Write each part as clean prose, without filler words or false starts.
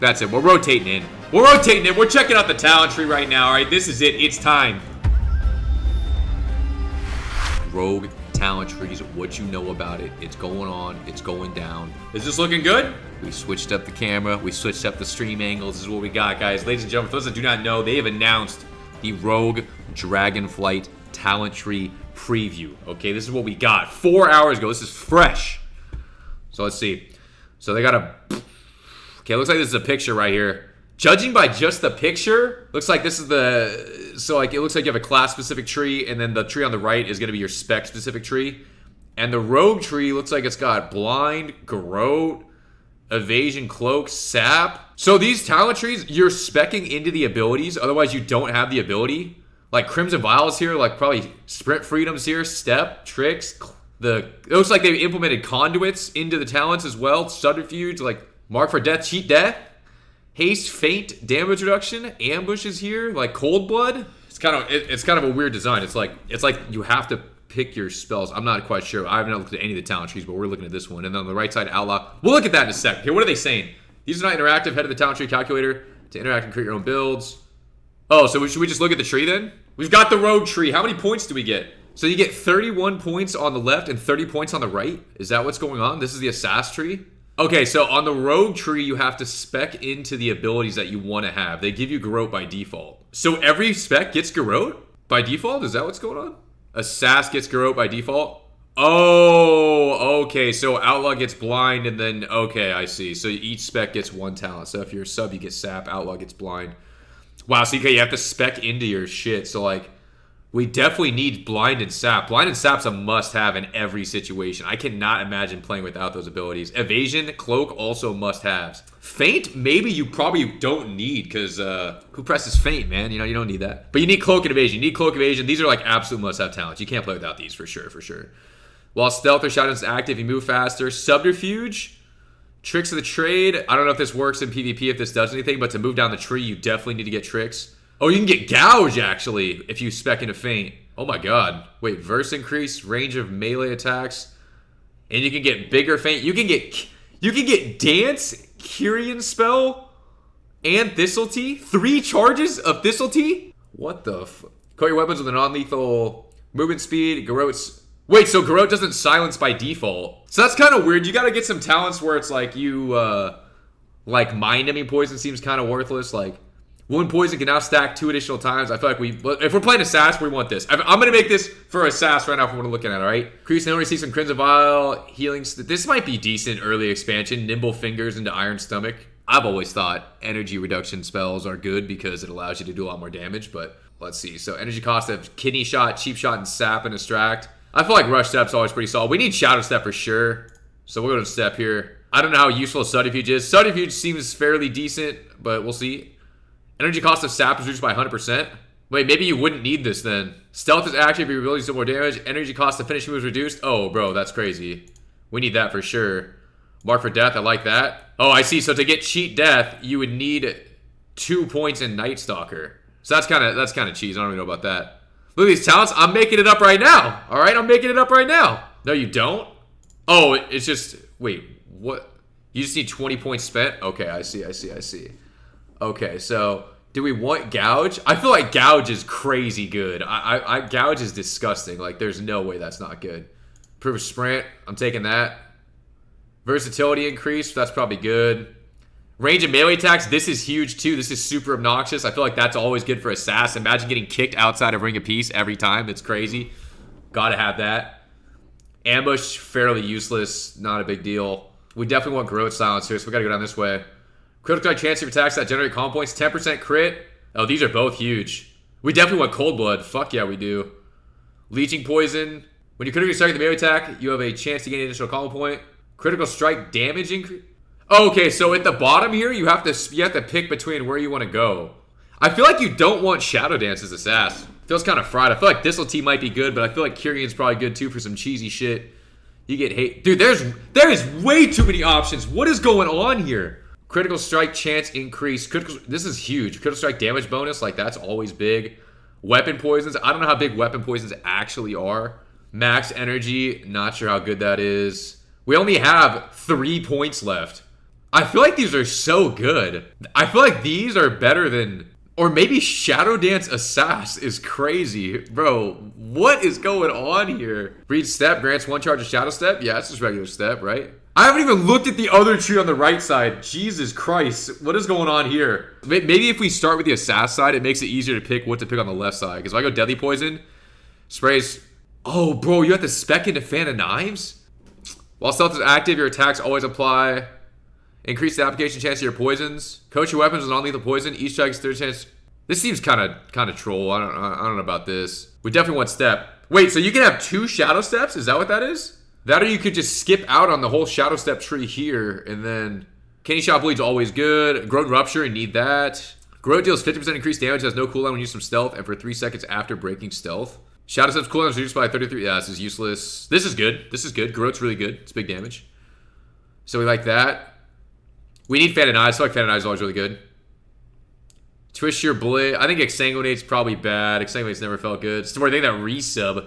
That's it. We're rotating in. We're rotating in. We're checking out the talent tree right now, all right? This is it. It's time. Rogue talent trees, what you know about it. It's going on. It's going down. Is this looking good? We switched up the camera. We switched up the stream angles. This is what we got, guys. Ladies and gentlemen, for those that do not know, they have announced the Rogue Dragonflight talent tree preview. Okay, this is what we got 4 hours ago. This is fresh. So let's see. So they got a... Okay, it looks like this is a picture right here. Judging by just the picture, looks like this is the... So, like, it looks like you have a class-specific tree, and then the tree on the right is going to be your spec-specific tree. And the rogue tree looks like it's got blind, garrote, evasion, cloak, sap. So these talent trees, you're speccing into the abilities. Otherwise, you don't have the ability. Like, Crimson Viol's here, like, probably Sprint Freedom's here, Step, Tricks. It looks like they've implemented conduits into the talents as well. Subterfuge, like, Mark for Death, Cheat Death. Haste, Feint, damage reduction, ambush is here, like Cold Blood. It's kind of a weird design. It's like you have to pick your spells. I'm not quite sure. I haven't looked at any of the talent trees, but we're looking at this one. And then on the right side, Outlaw. We'll look at that in a sec. Here, what are they saying? These are not interactive. Head of the talent tree calculator to interact and create your own builds. Oh, so should we just look at the tree then? We've got the rogue tree. How many points do we get? So you get 31 points on the left and 30 points on the right. Is that what's going on? This is the Assass tree. Okay, so on the rogue tree, you have to spec into the abilities that you want to have. They give you garrote by default. So every spec gets garrote by default? Is that what's going on? Assass gets garrote by default? Oh, okay. So Outlaw gets blind and then, okay, I see. So each spec gets one talent. So if you're a sub, you get sap. Outlaw gets blind. Wow, so you have to spec into your shit. So like, we definitely need blind and sap. Blind and sap's a must-have in every situation. I cannot imagine playing without those abilities. Evasion, cloak, also must-haves. Feint, maybe you probably don't need, because who presses feint, man? You know, you don't need that. But you need cloak and evasion. You need cloak evasion. These are like absolute must-have talents. You can't play without these for sure, for sure. While stealth or shotgun's active, you move faster. Subterfuge, tricks of the trade. I don't know if this works in PvP, if this does anything, but to move down the tree, you definitely need to get tricks. Oh, you can get gouge, actually, if you spec into feint. Oh my god. Wait, verse increase, range of melee attacks. And you can get bigger feint. You can get dance, Kyrian spell, and Thistletea. 3 charges of Thistletea? What the f... Coat your weapons with a non-lethal movement speed. Garrote's... Wait, so garrote doesn't silence by default. So that's kind of weird. You gotta get some talents where it's like you, like, mind enemy poison seems kind of worthless. Like, wound poison can now stack 2 additional times. I feel like if we're playing Assass, we want this. I'm going to make this for Assass right now from what I'm looking at, all right? Increase memory, see some Crimson Vial, healing. This might be decent early expansion. Nimble Fingers into Iron Stomach. I've always thought energy reduction spells are good because it allows you to do a lot more damage, but let's see. So energy cost of Kidney Shot, Cheap Shot, and Sap and Distract. I feel like Rush Step's always pretty solid. We need Shadow Step for sure. So we'll go to Step here. I don't know how useful Subterfuge is. Subterfuge seems fairly decent, but we'll see. Energy cost of sap is reduced by 100%. Wait, maybe you wouldn't need this then. Stealth is active, your ability to do more damage. Energy cost of finishing moves reduced. Oh, bro, that's crazy. We need that for sure. Mark for Death, I like that. Oh, I see. So to get Cheat Death, you would need 2 points in Night Stalker. So that's kind of cheese. I don't even know about that. Look at these talents. I'm making it up right now. All right, I'm making it up right now. No, you don't? Oh, it's just... Wait, what? You just need 20 points spent? Okay, I see. Okay, so do we want Gouge? I feel like Gouge is crazy good. Gouge is disgusting. Like, there's no way that's not good. Improve Sprint. I'm taking that. Versatility increase. That's probably good. Range of melee attacks. This is huge, too. This is super obnoxious. I feel like that's always good for Assass. Imagine getting kicked outside of Ring of Peace every time. It's crazy. Gotta have that. Ambush, fairly useless. Not a big deal. We definitely want Garrote Silence here, so we gotta go down this way. Critical chance of attacks that generate comp points, 10% crit. Oh, these are both huge. We definitely want Cold Blood. Fuck yeah, we do. Leeching Poison. When you critically strike the melee attack, you have a chance to gain an additional comp point. Critical strike damage increase. Oh, okay, so at the bottom here, you have to pick between where you want to go. I feel like you don't want Shadow Dance as Assass. Feels kind of fried. I feel like Thistletea might be good, but I feel like Kyrian's probably good too for some cheesy shit. You get hate. Dude, there is way too many options. What is going on here? Critical strike chance increase. This is huge. Critical strike damage bonus, like that's always big. Weapon poisons. I don't know how big weapon poisons actually are. Max energy. Not sure how good that is. We only have 3 points left. I feel like these are so good. I feel like these are better than... Or maybe Shadow Dance Assass is crazy. Bro, what is going on here? Breed Step grants 1 charge of Shadow Step. Yeah, it's just regular Step, right? I haven't even looked at the other tree on the right side. Jesus Christ. What is going on here? Maybe if we start with the Assass side, it makes it easier to pick what to pick on the left side. Because if I go Deadly Poison, sprays... Oh, bro, you have to spec into Fan of Knives? While Stealth is active, your attacks always apply... Increase the application chance of your poisons. Coach your weapons with non-lethal poison. Each strike is 30 chance. This seems kind of troll. I don't know about this. We definitely want step. Wait, so you can have 2 shadow steps? Is that what that is? That or you could just skip out on the whole shadow step tree here and then Candy Shot Bleed's always good. Growth Rupture, and need that. Growth deals 50% increased damage, has no cooldown when you use some stealth, and for 3 seconds after breaking stealth. Shadow Step's cooldown is reduced by 33. Yeah, this is useless. This is good. This is good. Growth's really good. It's big damage. So we like that. We need Fan of Knives. I feel like Fan of Knives is always really good. Twist Your Blade. I think Exsanguinate's probably bad. Exsanguinate's never felt good. Still, I think that resub.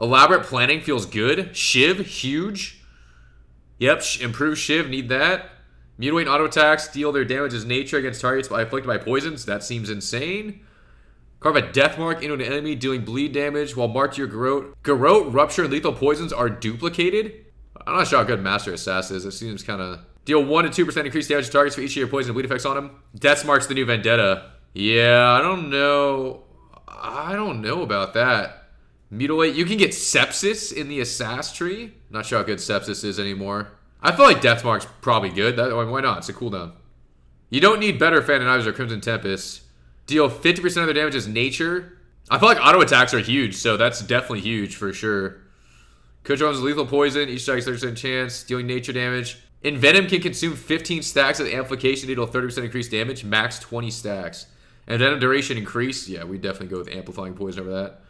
Elaborate Planning feels good. Shiv, huge. Yep, improve Shiv. Need that. Mutilate and auto attacks. Deal their damage as nature against targets inflicted by poisons. That seems insane. Carve a death mark into an enemy, dealing bleed damage while marked to your Garrote. Garrote, Rupture, and lethal poisons are duplicated. I'm not sure how good Master Assassin is. It seems kind of... Deal 1 to 2% increased damage to targets for each of your poison and bleed effects on them. Death Mark's the new Vendetta. Yeah, I don't know. I don't know about that. Mutilate. You can get Sepsis in the Assass tree. Not sure how good Sepsis is anymore. I feel like Death Mark's probably good. Why not? It's a cooldown. You don't need better Fan of Knives or Crimson Tempest. Deal 50% of their damage as nature. I feel like auto attacks are huge, so that's definitely huge for sure. Controls lethal poison. Each strike 30% chance. Dealing nature damage. Envenom can consume 15 stacks of amplification to deal 30% increased damage. Max 20 stacks. Envenom duration increase. Yeah, we definitely go with amplifying poison over that.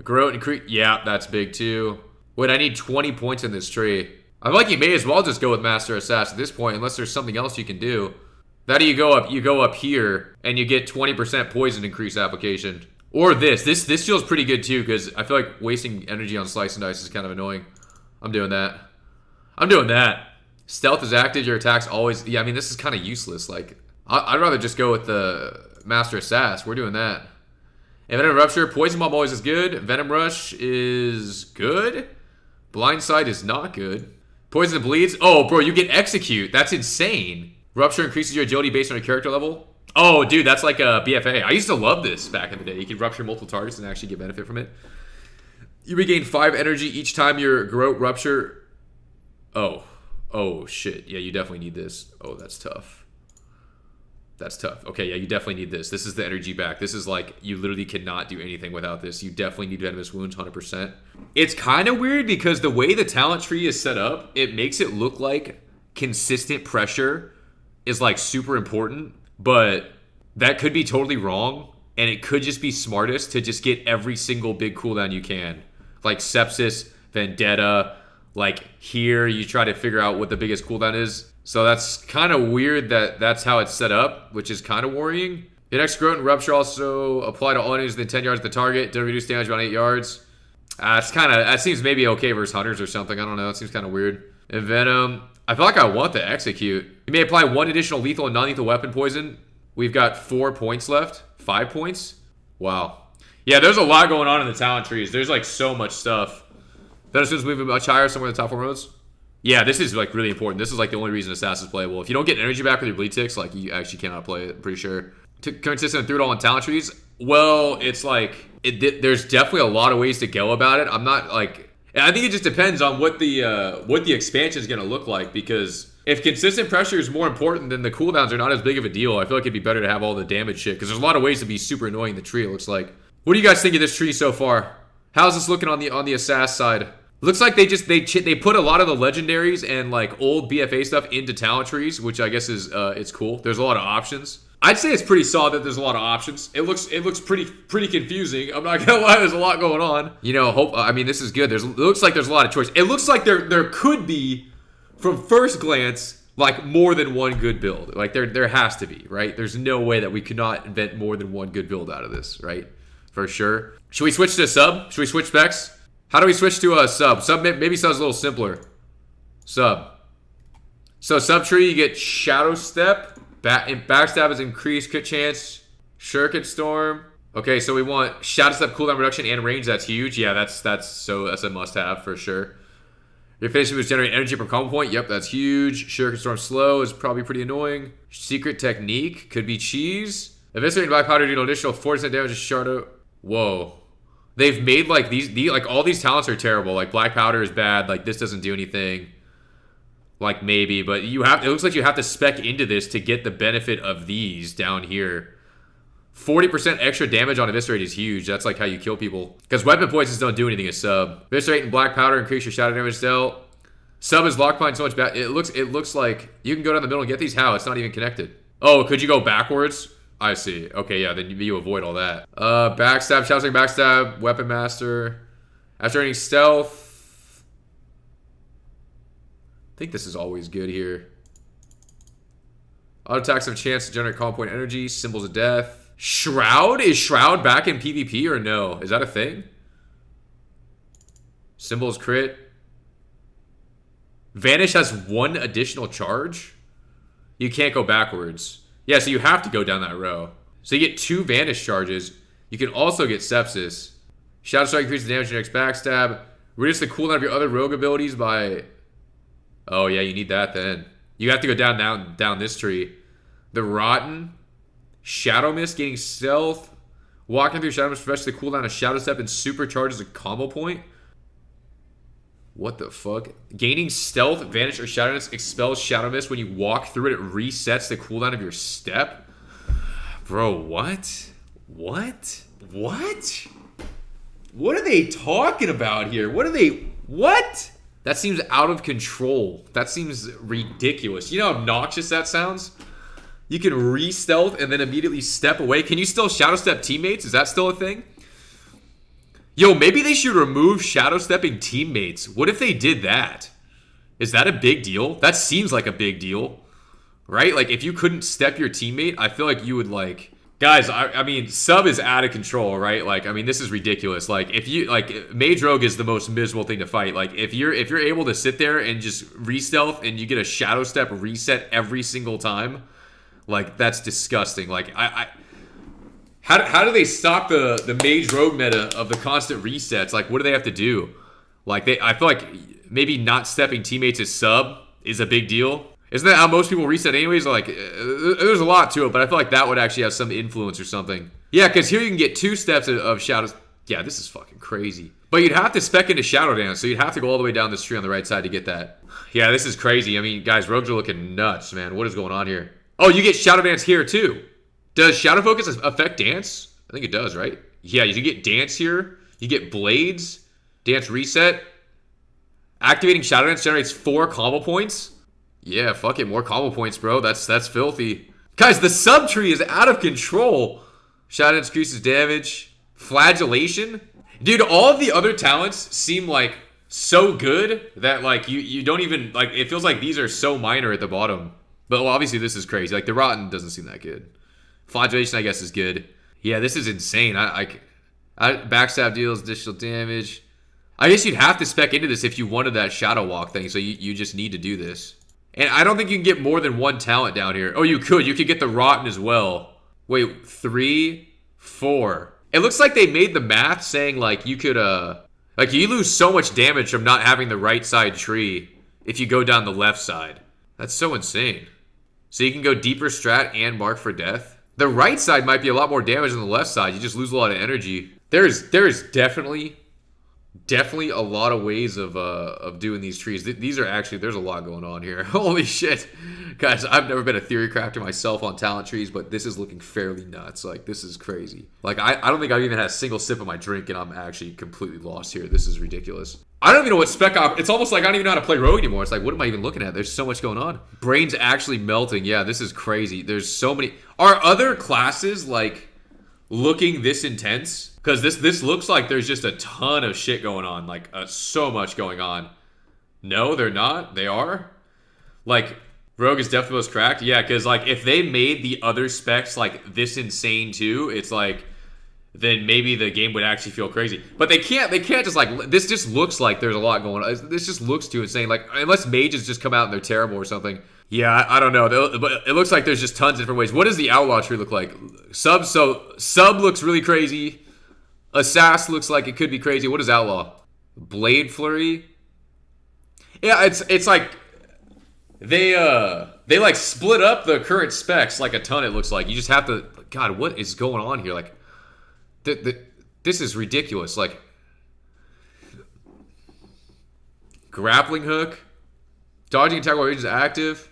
Growth increase. Yeah, that's big too. Wait, I need 20 points in this tree. I feel like you may as well just go with Master Assassin at this point, unless there's something else you can do. That or you go up here and you get 20% poison increase application. Or this. This feels pretty good too, because I feel like wasting energy on Slice and Dice is kind of annoying. I'm doing that. I'm doing that. Stealth is active, your attacks always... Yeah, I mean, this is kind of useless. Like, I'd rather just go with the Master Assass. We're doing that. And Venom Rupture. Poison Bomb always is good. Venom Rush is good. Blindside is not good. Poison and Bleeds. Oh, bro, you get Execute. That's insane. Rupture increases your agility based on your character level. Oh, dude, that's like a BFA. I used to love this back in the day. You could rupture multiple targets and actually get benefit from it. You regain 5 energy each time your Garrote Rupture... Oh, shit. Yeah, you definitely need this. Oh, that's tough. That's tough. Okay, yeah, you definitely need this. This is the energy back. This is like, you literally cannot do anything without this. You definitely need Venomous Wounds, 100%. It's kind of weird because the way the talent tree is set up, it makes it look like consistent pressure is like super important, but that could be totally wrong, and it could just be smartest to just get every single big cooldown you can. Like Sepsis, Vendetta... Like, here, you try to figure out what the biggest cooldown is. So that's kind of weird that that's how it's set up, which is kind of worrying. The next Growth and Rupture also apply to all enemies within 10 yards of the target. Don't reduce damage beyond 8 yards. That seems maybe okay versus Hunters or something. I don't know. It seems kind of weird. And Venom. I feel like I want the Execute. You may apply 1 additional lethal and non-lethal weapon poison. We've got 4 points left. 5 points? Wow. Yeah, there's a lot going on in the talent trees. There's like so much stuff. Venomous moving much higher somewhere in the top 4 rows. Yeah, this is like really important. This is like the only reason Assassin's playable. If you don't get energy back with your bleed ticks, like you actually cannot play it, I'm pretty sure. Consistent through it all in talent trees. Well, it's like there's definitely a lot of ways to go about it. I'm not like... I think it just depends on what the expansion is going to look like, because if consistent pressure is more important, then the cooldowns are not as big of a deal. I feel like it'd be better to have all the damage shit, because there's a lot of ways to be super annoying in the tree, it looks like. What do you guys think of this tree so far? How's this looking on the Assass side? Looks like they put a lot of the legendaries and like old BFA stuff into talent trees, which I guess is it's cool. There's a lot of options. I'd say it's pretty solid that there's a lot of options. It looks pretty confusing. I'm not gonna lie, there's a lot going on. You know, I mean, this is good. It looks like there's a lot of choice. It looks like there could be, from first glance, like more than one good build. Like there has to be, right? There's no way that we could not invent more than one good build out of this, right? For sure. Should we switch to sub? Should we switch specs? How do we switch to a sub? Maybe sub's a little simpler. Sub. So Subtree, you get Shadow Step. Backstab is increased crit chance. Shuriken Storm. Okay, so we want Shadow Step cooldown reduction and range. That's huge. Yeah, that's a must-have for sure. Your finishing moves generate energy per combo point. Yep, that's huge. Shuriken Storm slow is probably pretty annoying. Secret Technique could be cheese. Eviscerating Black Powder deal additional 4% damage to Shadow. Whoa. They've made like these like all these talents are terrible. Like Black Powder is bad. Like this doesn't do anything. Like maybe, but you have. It looks like you have to spec into this to get the benefit of these down here. 40% extra damage on Eviscerate is huge. That's like how you kill people. Because weapon poisons don't do anything as sub. Eviscerate and Black Powder increase your shadow damage dealt. Sub is lock pine so much bad. It looks like you can go down the middle and get these. How? It's not even connected. Oh, could you go backwards? I see. Okay, yeah, then you avoid all that. Backstab, shouting backstab, weapon master. After earning stealth. I think this is always good here. Auto attacks have a chance to generate combo point energy. Symbols of death. Shroud? Is Shroud back in PvP or no? Is that a thing? Symbols crit. Vanish has 1 additional charge? You can't go backwards. Yeah, so you have to go down that row. So you get 2 Vanish charges. You can also get Sepsis. Shadow Strike increases the damage to your next backstab. Reduce the cooldown of your other rogue abilities by... Oh, yeah, you need that then. You have to go down this tree. The Rotten... Shadow Mist, gaining stealth. Walking through Shadow Mist refreshes the cooldown of Shadow Step and supercharges a combo point. What the fuck? Gaining stealth, vanish, or Shadow Mist expels Shadow Mist. When you walk through it, it resets the cooldown of your step. Bro, what? What? What? What are they talking about here? What? That seems out of control. That seems ridiculous. You know how obnoxious that sounds? You can re-stealth and then immediately step away. Can you still Shadow Step teammates? Is that still a thing? Yo, maybe they should remove Shadow Stepping teammates. What if they did that? Is that a big deal? That seems like a big deal. Right? Like, if you couldn't step your teammate, I feel like you would, like... Guys, I mean, sub is out of control, right? Like, I mean, this is ridiculous. Like, if you... Like, Mage Rogue is the most miserable thing to fight. Like, if you're able to sit there and just re-stealth and you get a Shadow Step reset every single time... Like, that's disgusting. Like, how do they stop the Mage Rogue meta of the constant resets? Like, what do they have to do? Like, I feel like maybe not stepping teammates as sub is a big deal. Isn't that how most people reset anyways? Like, there's a lot to it, but I feel like that would actually have some influence or something. Yeah, because here you can get 2 steps of shadows. Yeah, this is fucking crazy. But you'd have to spec into Shadow Dance, so you'd have to go all the way down this tree on the right side to get that. Yeah, this is crazy. I mean, guys, rogues are looking nuts, man. What is going on here? Oh, you get Shadow Dance here, too. Does Shadow Focus affect Dance? I think it does, right? Yeah, you get Dance here. You get Blades. Dance Reset. Activating Shadow Dance generates 4 combo points. Yeah, fuck it. More combo points, bro. That's filthy. Guys, the sub-tree is out of control. Shadow Dance increases damage. Flagellation. Dude, all of the other talents seem, like, so good that, like, you don't even... Like, it feels like these are so minor at the bottom. But well, obviously this is crazy. Like, the Rotten doesn't seem that good. Flagellation, I guess, is good. Yeah, this is insane. I backstab deals additional damage. I guess you'd have to spec into this if you wanted that Shadow Walk thing. So you just need to do this. And I don't think you can get more than 1 talent down here. Oh, you could. You could get the Rotten as well. Wait, 3, 4. It looks like they made the math saying, like, you could, like, you lose so much damage from not having the right side tree if you go down the left side. That's so insane. So you can go deeper strat and mark for death. The right side might be a lot more damage than the left side. You just lose a lot of energy. There is definitely a lot of ways of doing these trees. These are actually, there's a lot going on here. Holy shit. Guys, I've never been a theory crafter myself on talent trees, but this is looking fairly nuts. Like, this is crazy. Like, I don't think I've even had a single sip of my drink, and I'm actually completely lost here. This is ridiculous. I don't even know what spec op... It's almost like I don't even know how to play rogue anymore. It's like, what am I even looking at? There's so much going on. Brain's actually melting. Yeah, this is crazy. There's so many... Are other classes, like, looking this intense? Because this looks like there's just a ton of shit going on. Like, so much going on. No, they're not. They are. Like, rogue is definitely most cracked. Yeah, because, like, if they made the other specs, like, this insane, too, it's like... then maybe the game would actually feel crazy. But they can't just like, this just looks like there's a lot going on. This just looks too insane. Like, unless mages just come out and they're terrible or something. Yeah, I don't know. But it looks like there's just tons of different ways. What does the Outlaw tree look like? Sub looks really crazy. Assass looks like it could be crazy. What is Outlaw? Blade Flurry? Yeah, it's like they like split up the current specs like a ton, it looks like. You just have to, God, what is going on here? Like, this is ridiculous. Like, grappling hook, dodging attack while range is active.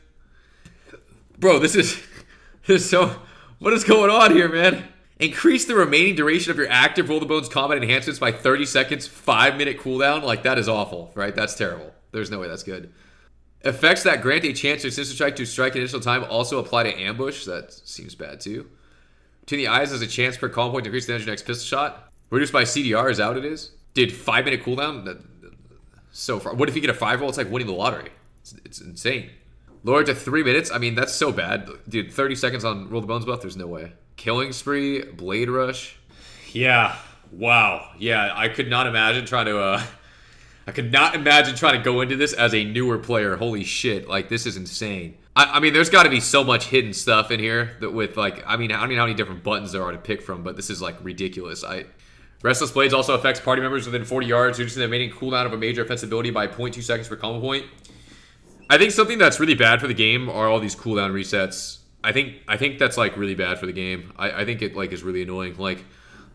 Bro, this is so, what is going on here, man? Increase the remaining duration of your active Roll the Bones combat enhancements by 30 seconds, 5-minute cooldown. Like, that is awful, right? That's terrible. There's no way that's good. Effects that grant a chance to Sister Strike to strike at initial time also apply to ambush. That seems bad too. Between the eyes is a chance per calm point to increase the damage of your next pistol shot. Reduced by CDR, is that what it is? Dude, 5-minute cooldown? So far. What if you get a 5-roll? It's like winning the lottery. It's insane. Lower it to 3 minutes? I mean, that's so bad. Dude, 30 seconds on Roll the Bones buff? There's no way. Killing Spree, Blade Rush. Yeah. Wow. Yeah, I could not imagine trying to go into this as a newer player. Holy shit. Like, this is insane. I mean, there's got to be so much hidden stuff in here that with, like, I mean, I don't know how many different buttons there are to pick from, but this is, like, ridiculous. Restless Blades also affects party members within 40 yards, reducing the remaining cooldown of a major offense ability by 0.2 seconds per combo point. I think something that's really bad for the game are all these cooldown resets. I think that's, like, really bad for the game. I think it, like, is really annoying. Like,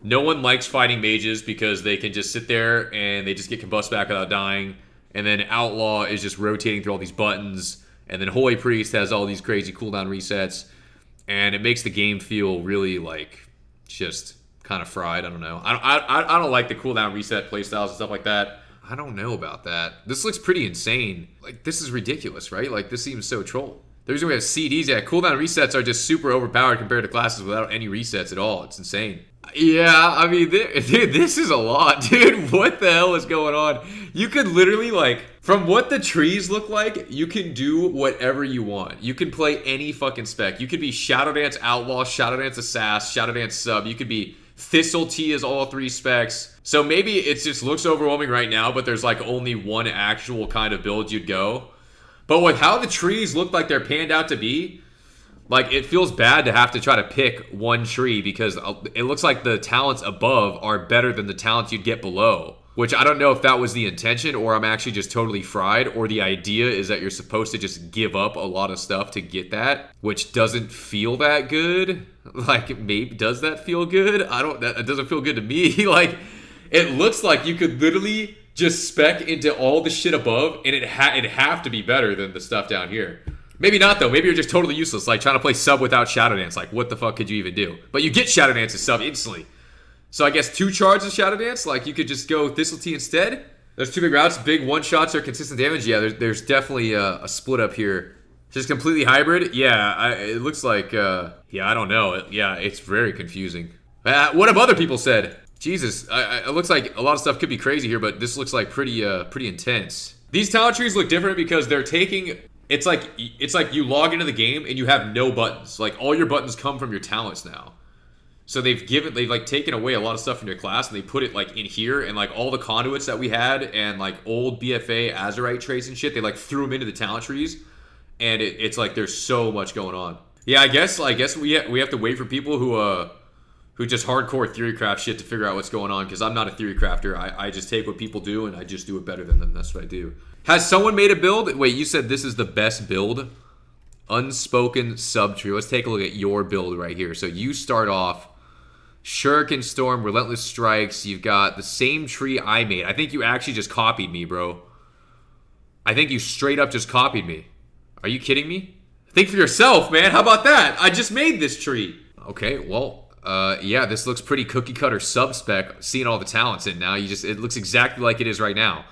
no one likes fighting mages because they can just sit there and they just get combust back without dying. And then Outlaw is just rotating through all these buttons. And then Holy Priest has all these crazy cooldown resets. And it makes the game feel really, like, just kind of fried. I don't know. I don't like the cooldown reset playstyles and stuff like that. I don't know about that. This looks pretty insane. Like, this is ridiculous, right? Like, this seems so troll. The reason we have CDs, yeah, cooldown resets are just super overpowered compared to classes without any resets at all. It's insane. Yeah, I mean, dude, this is a lot, dude. What the hell is going on? You could literally, like, from what the trees look like, you can do whatever you want. You can play any fucking spec. You could be Shadow Dance Outlaw, Shadow Dance Assass, Shadow Dance Sub. You could be Thistlety as all 3 specs. So maybe it just looks overwhelming right now, but there's, like, only one actual kind of build you'd go. But with how the trees look like they're panned out to be, like, it feels bad to have to try to pick one tree because it looks like the talents above are better than the talents you'd get below. Which I don't know if that was the intention or I'm actually just totally fried, or the idea is that you're supposed to just give up a lot of stuff to get that, which doesn't feel that good. Like, maybe, does that feel good? It doesn't feel good to me. Like, it looks like you could literally just spec into all the shit above and it'd have to be better than the stuff down here. Maybe not, though. Maybe you're just totally useless. Like, trying to play sub without Shadow Dance. Like, what the fuck could you even do? But you get Shadow Dance as sub instantly. So I guess 2 charges of Shadow Dance. Like, you could just go Thistlety instead. There's 2 big routes. Big one-shots or consistent damage. Yeah, there's definitely a split up here. Just completely hybrid? Yeah, it looks like, yeah, I don't know. Yeah, it's very confusing. What have other people said? Jesus, it looks like a lot of stuff could be crazy here, but this looks like pretty intense. These talent trees look different because they're taking... It's like you log into the game and you have no buttons. Like, all your buttons come from your talents now. So they've like taken away a lot of stuff from your class and they put it like in here, and like all the conduits that we had and like old BFA Azurite traits and shit, they like threw them into the talent trees, and it's like there's so much going on. Yeah, I guess we have to wait for people who just hardcore Theorycraft shit to figure out what's going on, because I'm not a Theorycrafter. I just take what people do and I just do it better than them. That's what I do. Has someone made a build? Wait, you said this is the best build? Unspoken Subtree. Let's take a look at your build right here. So you start off Shuriken Storm, Relentless Strikes. You've got the same tree I made. I think you actually just copied me, bro. I think you straight up just copied me. Are you kidding me? Think for yourself, man. How about that? I just made this tree. Okay, well, yeah, this looks pretty cookie cutter sub-spec. Seeing all the talents in now, it looks exactly like it is right now.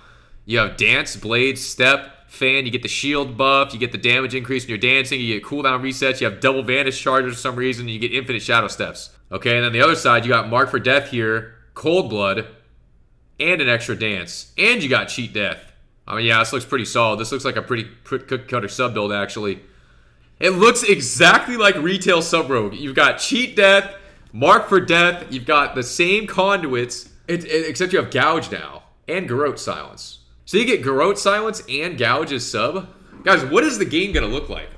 You have Dance, Blade, Step, Fan. You get the shield buff. You get the damage increase when you're dancing. You get cooldown resets. You have double Vanish charges for some reason. And you get infinite Shadow Steps. Okay, and then the other side, you got Mark for Death here, Cold Blood, and an extra Dance. And you got Cheat Death. I mean, yeah, this looks pretty solid. This looks like a pretty cookie cutter sub build, actually. It looks exactly like retail Sub Rogue. You've got Cheat Death, Mark for death. You've got the same conduits, except you have gouge now and garrote silence. So you get garrote silence and gouge as sub. Guys, what is the game gonna look like?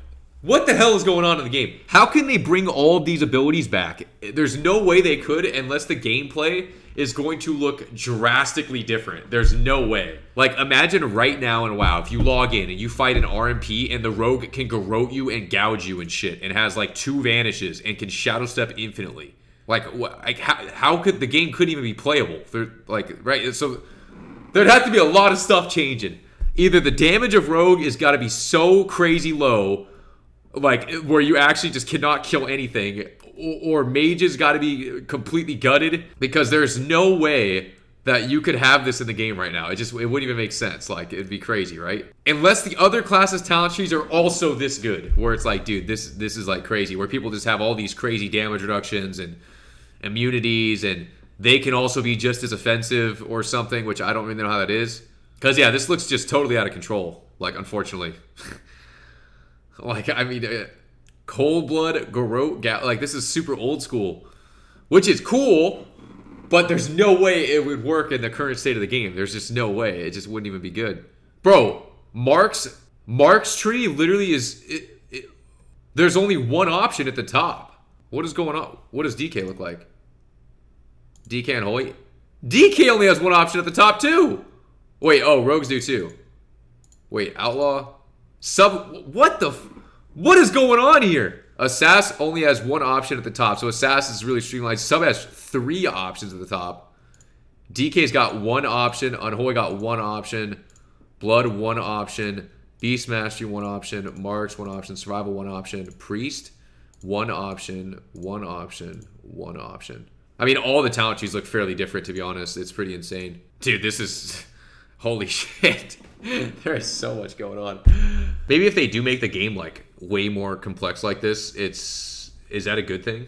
What the hell is going on in the game? How can they bring all of these abilities back? There's no way they could unless the gameplay is going to look drastically different. There's no way. Like, imagine right now in WoW, if you log in and you fight an RMP and the rogue can garrote you and gouge you and shit and has like 2 vanishes and can shadow step infinitely. Like, how could the game couldn't even be playable? Right? So there'd have to be a lot of stuff changing. Either the damage of rogue has got to be so crazy low, like where you actually just cannot kill anything, or mages got to be completely gutted, because there's no way that you could have this in the game right now. It wouldn't even make sense. Like, it'd be crazy, right? Unless the other classes' talent trees are also this good, where it's like, dude, this is like crazy, where people just have all these crazy damage reductions and immunities, and they can also be just as offensive or something, which I don't really know how that is. Because, yeah, this looks just totally out of control, like, unfortunately. Like, I mean, Cold Blood, Garrote, like, this is super old school, which is cool, but there's no way it would work in the current state of the game. There's just no way. It just wouldn't even be good. Bro, Mark's tree literally is... there's only one option at the top. What is going on? What does DK look like? DK and Hoy? DK only has one option at the top, too! Wait, oh, rogues do, too. Wait, Outlaw? What is going on here? Assass only has one option at the top, so Assass is really streamlined. Sub has 3 options at the top. DK's got 1 option. Unhoy got 1 option. Blood, 1 option. Beast Mastery, 1 option. Marks, 1 option. Survival, 1 option. Priest, 1 option. 1 option. 1 option. I mean, all the talent trees look fairly different, to be honest. It's pretty insane. Dude, this is... Holy shit. There is so much going on. Maybe if they do make the game like way more complex like this, is that a good thing?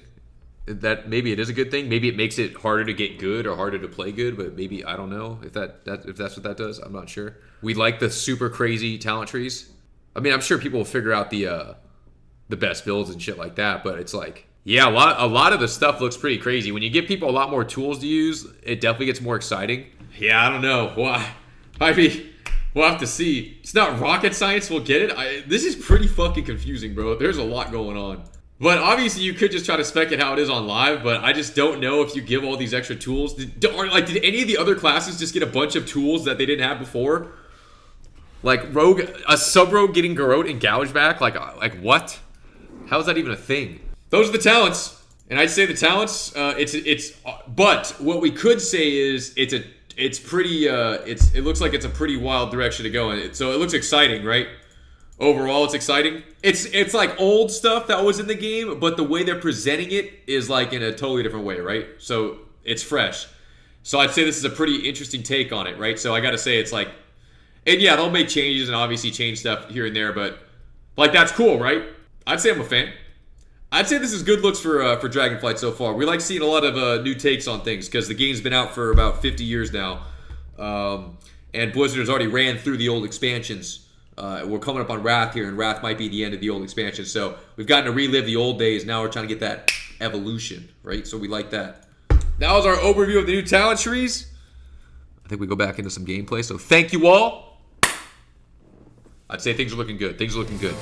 That maybe it is a good thing. Maybe it makes it harder to get good or harder to play good, but maybe I don't know if that's what that does. I'm not sure. We like the super crazy talent trees. I mean, I'm sure people will figure out the best builds and shit like that, but it's like, yeah, a lot of the stuff looks pretty crazy. When you give people a lot more tools to use, it definitely gets more exciting. Yeah, I don't know why. I mean, we'll have to see. It's not rocket science. We'll get it. This is pretty fucking confusing, bro. There's a lot going on. But obviously, you could just try to spec it how it is on live, but I just don't know if you give all these extra tools. Did any of the other classes just get a bunch of tools that they didn't have before? Like rogue, a sub-rogue getting garrote and gouge back? Like what? How is that even a thing? Those are the talents. And I'd say the talents, but what we could say is it looks like it's a pretty wild direction to go in. So it looks exciting, right? Overall, it's exciting. It's like old stuff that was in the game, but the way they're presenting it is like in a totally different way, right? So it's fresh. So I'd say this is a pretty interesting take on it, right? So I gotta say it's like, and yeah, they'll make changes and obviously change stuff here and there, but like that's cool, right? I'd say I'm a fan. I'd say this is good looks for Dragonflight so far. We like seeing a lot of new takes on things because the game's been out for about 50 years now, and Blizzard has already ran through the old expansions. We're coming up on Wrath here, and Wrath might be the end of the old expansion. So we've gotten to relive the old days. Now we're trying to get that evolution, right? So we like that. That was our overview of the new talent trees. I think we go back into some gameplay. So thank you all. I'd say things are looking good. Things are looking good.